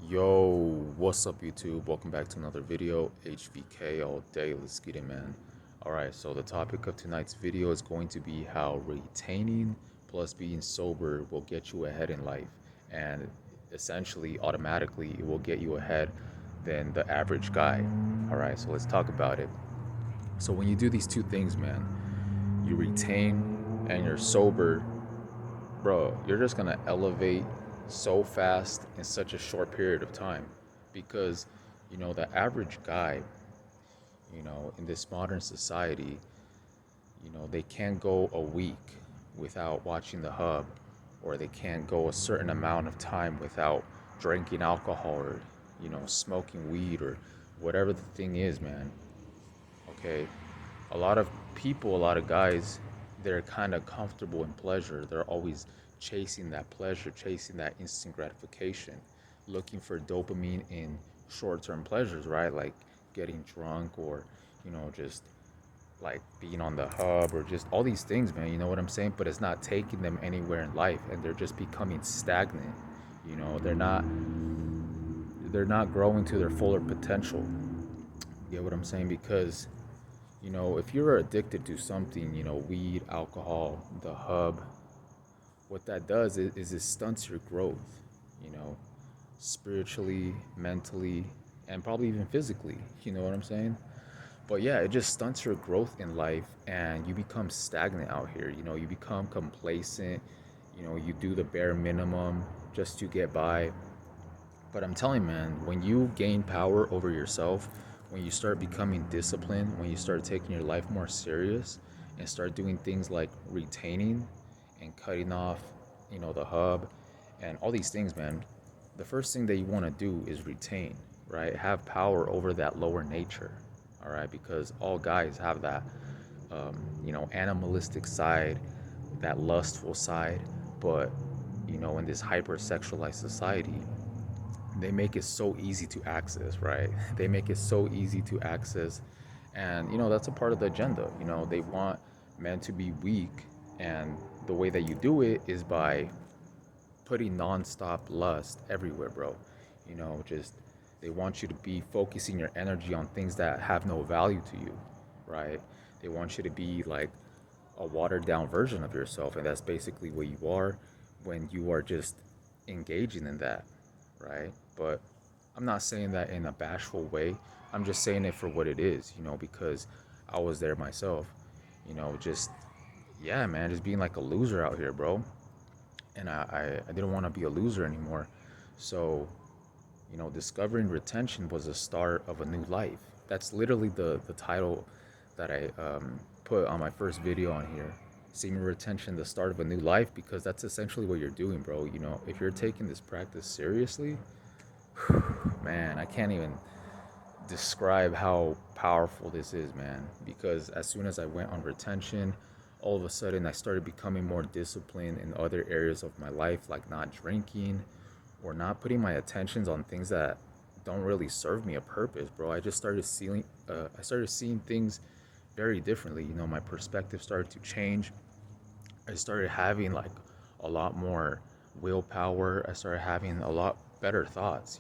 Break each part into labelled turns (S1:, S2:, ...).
S1: Yo, what's up YouTube? Welcome back to another video. HVK all day. Let's get it, man. Alright, so the topic of tonight's video is going to be how retaining plus being sober will get you ahead in life. And essentially, automatically, it will get you ahead than the average guy. Alright, so let's talk about it. So when you do these two things, man, you retain and you're sober, bro, you're just gonna elevate so fast in such a short period of time because the average guy, in this modern society, they can't go a week without watching the hub, or they can't go a certain amount of time without drinking alcohol, or smoking weed, or whatever the thing is, man. Okay, a lot of people, a lot of guys, they're kind of comfortable in pleasure. They're always chasing that pleasure, chasing that instant gratification, looking for dopamine in short-term pleasures, right? Like getting drunk, or just like being on the hub, or just all these things, man. You know what I'm saying? But it's not taking them anywhere in life, and they're just becoming stagnant. They're not growing to their fuller potential. You get what I'm saying? Because if you're addicted to something, weed, alcohol, the hub, what that does is it stunts your growth, you know, spiritually, mentally, and probably even physically. You know what I'm saying? But yeah, it just stunts your growth in life, and you become stagnant out here. You become complacent. You do the bare minimum just to get by. But I'm telling you, man, when you gain power over yourself, when you start becoming disciplined, when you start taking your life more serious and start doing things like retaining and cutting off, the hub and all these things, man, the first thing that you want to do is retain, right? Have power over that lower nature, all right? Because all guys have that, animalistic side, that lustful side, but, in this hypersexualized society, they make it so easy to access, right? They make it so easy to access. And, that's a part of the agenda. They want men to be weak. And the way that you do it is by putting nonstop lust everywhere, bro. Just they want you to be focusing your energy on things that have no value to you, right? They want you to be like a watered down version of yourself. And that's basically what you are when you are just engaging in that, right? But I'm not saying that in a bashful way. I'm just saying it for what it is, because I was there myself, just, yeah, man, just being like a loser out here, bro. And I didn't want to be a loser anymore. So, discovering retention was the start of a new life. That's literally the title that I put on my first video on here. Semen retention, the start of a new life, because that's essentially what you're doing, bro. If you're taking this practice seriously, man, I can't even describe how powerful this is, man. Because as soon as I went on retention, all of a sudden I started becoming more disciplined in other areas of my life, like not drinking or not putting my attentions on things that don't really serve me a purpose, bro. I started seeing things very differently. My perspective started to change. I started having like a lot more willpower. I started having a lot better thoughts,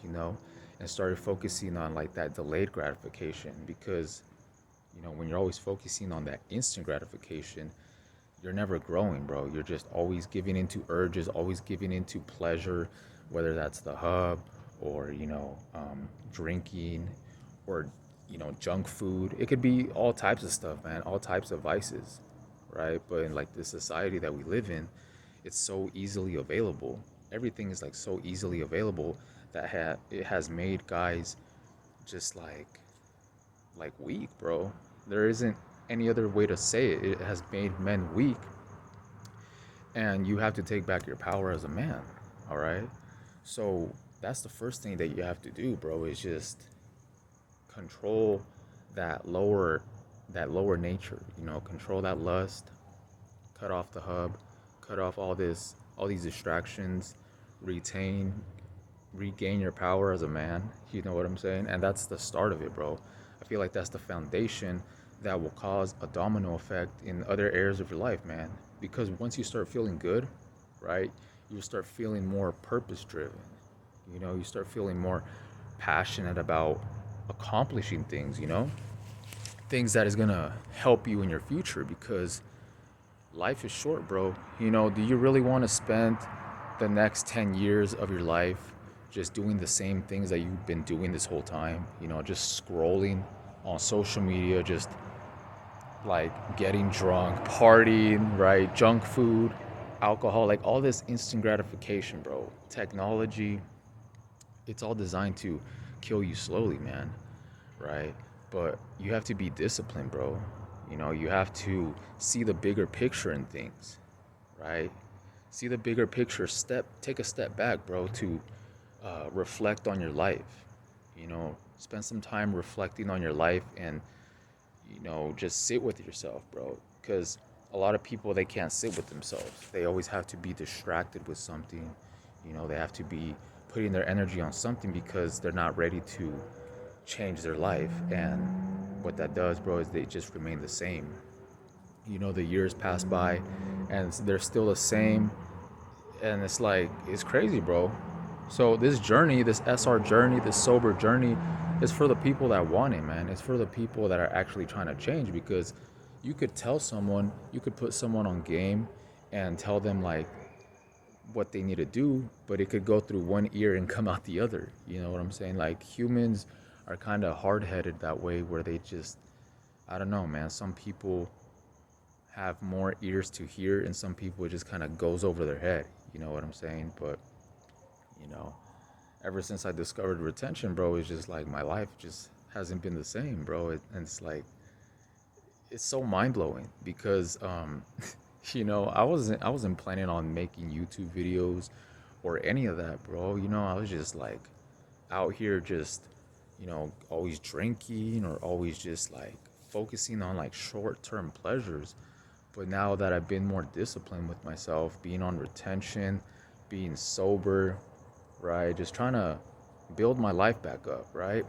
S1: and started focusing on like that delayed gratification, because when you're always focusing on that instant gratification, you're never growing, bro. You're just always giving into urges, always giving into pleasure, whether that's the hub, or drinking, or junk food. It could be all types of stuff, man, all types of vices, right? But in like this society that we live in, it's so easily available. Everything is like so easily available that it has made guys just like weak, bro. There isn't any other way to say it. It has made men weak, and you have to take back your power as a man. All right. So that's the first thing that you have to do, bro, is just control that lower nature. Control that lust, cut off the hub, cut off all these distractions, retain, regain your power as a man. You know what I'm saying? And that's the start of it, bro. I feel like that's the foundation that will cause a domino effect in other areas of your life, man. Because once you start feeling good, right, you start feeling more purpose driven. You know, you start feeling more passionate about accomplishing things, you know, things that is gonna help you in your future, because life is short, bro. You know, do you really want to spend the next 10 years of your life just doing the same things that you've been doing this whole time? You know, just scrolling on social media, just like getting drunk, partying, right? Junk food, alcohol, like all this instant gratification, bro. Technology, it's all designed to kill you slowly, man, right? But you have to be disciplined, bro. You know, you have to see the bigger picture in things, right? See the bigger picture. Take a step back, bro, to reflect on your life. You know, spend some time reflecting on your life, and you know, just sit with yourself, bro. Because a lot of people, they can't sit with themselves. They always have to be distracted with something. You know, they have to be putting their energy on something because they're not ready to change their life. And what that does, bro, is they just remain the same. You know, the years pass by and they're still the same. And it's like, it's crazy, bro. So this journey, this SR journey, this sober journey, is for the people that want it, man. It's for the people that are actually trying to change, because you could tell someone, you could put someone on game and tell them like what they need to do, but it could go through one ear and come out the other. You know what I'm saying? Like, humans are kind of hard-headed that way, where they just, I don't know, man. Some people have more ears to hear, and some people it just kind of goes over their head. You know what I'm saying? But you know, ever since I discovered retention, bro, it's just like my life just hasn't been the same, bro. And it's like, it's so mind blowing because, you know, I wasn't planning on making YouTube videos or any of that, bro. You know, I was just like out here just, you know, always drinking or always just like focusing on like short term pleasures. But now that I've been more disciplined with myself, being on retention, being sober, right? Just trying to build my life back up, right?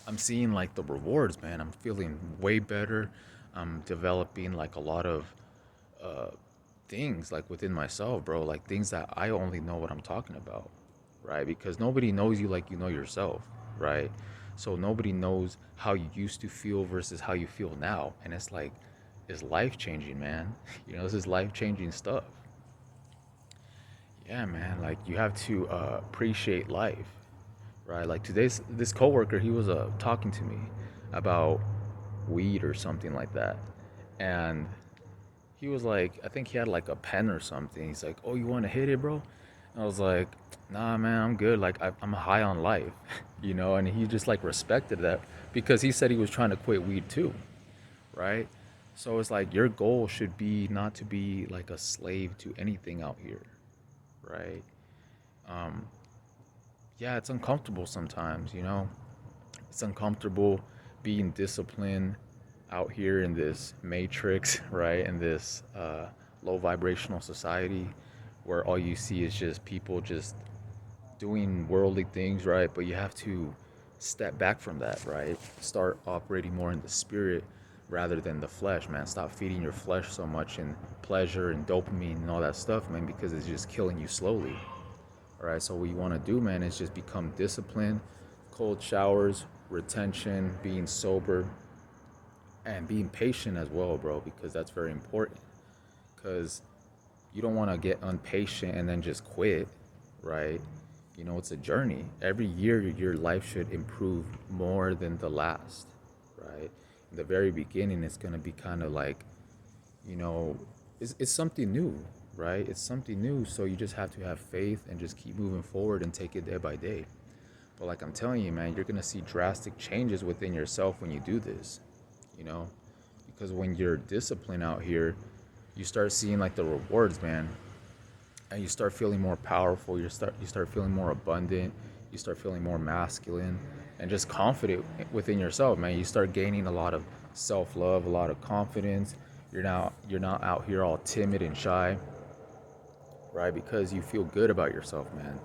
S1: I'm seeing like the rewards, man. I'm feeling way better. I'm developing like a lot of uh, things like within myself, bro. Like things that I only know what I'm talking about, right? Because nobody knows you like you know yourself, right? So nobody knows how you used to feel versus how you feel now. And it's like, it's life changing, man. You know, this is life changing stuff. Yeah, man. Like you have to appreciate life, right? Like today's this coworker, he was talking to me about weed or something like that, and he was like, I think he had like a pen or something. He's like, "Oh, you want to hit it, bro?" And I was like, "Nah, man, I'm good. Like I'm high on life," you know. And he just like respected that because he said he was trying to quit weed too, right? So it's like your goal should be not to be like a slave to anything out here, right? Um, yeah, it's uncomfortable sometimes, you know. It's uncomfortable being disciplined out here in this matrix, right? In this low vibrational society where all you see is just people just doing worldly things, right? But you have to step back from that, right? Start operating more in the spirit rather than the flesh, man. Stop feeding your flesh so much in pleasure and dopamine and all that stuff, man, because it's just killing you slowly. All right, so what you want to do, man, is just become disciplined, cold showers, retention, being sober, and being patient as well, bro, because that's very important. Because you don't want to get impatient and then just quit, right? You know, it's a journey. Every year, your life should improve more than the last, right? In the very beginning, it's going to be kind of like, you know, it's something new, right? It's something new. So you just have to have faith and just keep moving forward and take it day by day. But like I'm telling you, man, you're going to see drastic changes within yourself when you do this, you know? Because when you're disciplined out here, you start seeing like the rewards, man, and you start feeling more powerful. You start feeling more abundant. You start feeling more masculine and just confident within yourself, man. You start gaining a lot of self-love, a lot of confidence. You're not out here all timid and shy, right? Because you feel good about yourself, man.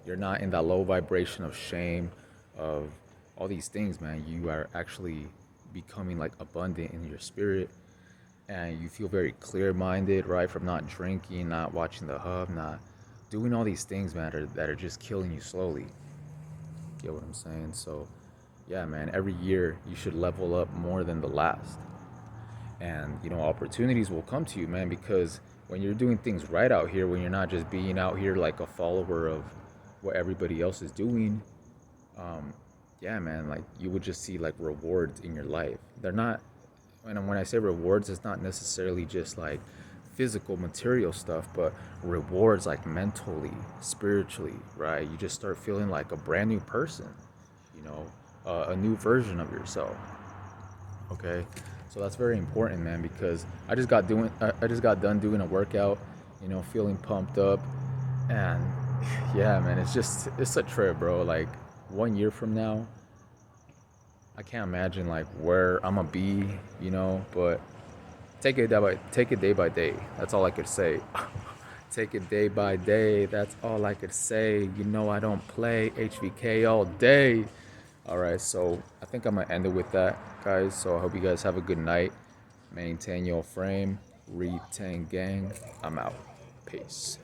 S1: You're not in that low vibration of shame, of all these things, man. You are actually becoming like abundant in your spirit, and you feel very clear minded, right? From not drinking, not watching the hub, not doing all these things, man, that are just killing you slowly. Get what I'm saying? So, yeah, man, every year you should level up more than the last. And, opportunities will come to you, man, because when you're doing things right out here, when you're not just being out here like a follower of what everybody else is doing, um, yeah, man, like you would just see like rewards in your life. They're not, when I say rewards, it's not necessarily just like physical material stuff, but rewards like mentally, spiritually, right? You just start feeling like a brand new person, you know, a new version of yourself. Okay, so that's very important, man, because I just got done doing a workout, feeling pumped up, and yeah, man, it's a trip, bro. Like 1 year from now, I can't imagine like where I'm gonna be, but take it day by day. That's all I could say. Take it day by day. That's all I could say. I don't play HVK all day. All right, so I think I'm gonna end it with that, guys. So I hope you guys have a good night. Maintain your frame. Retain gang. I'm out. Peace.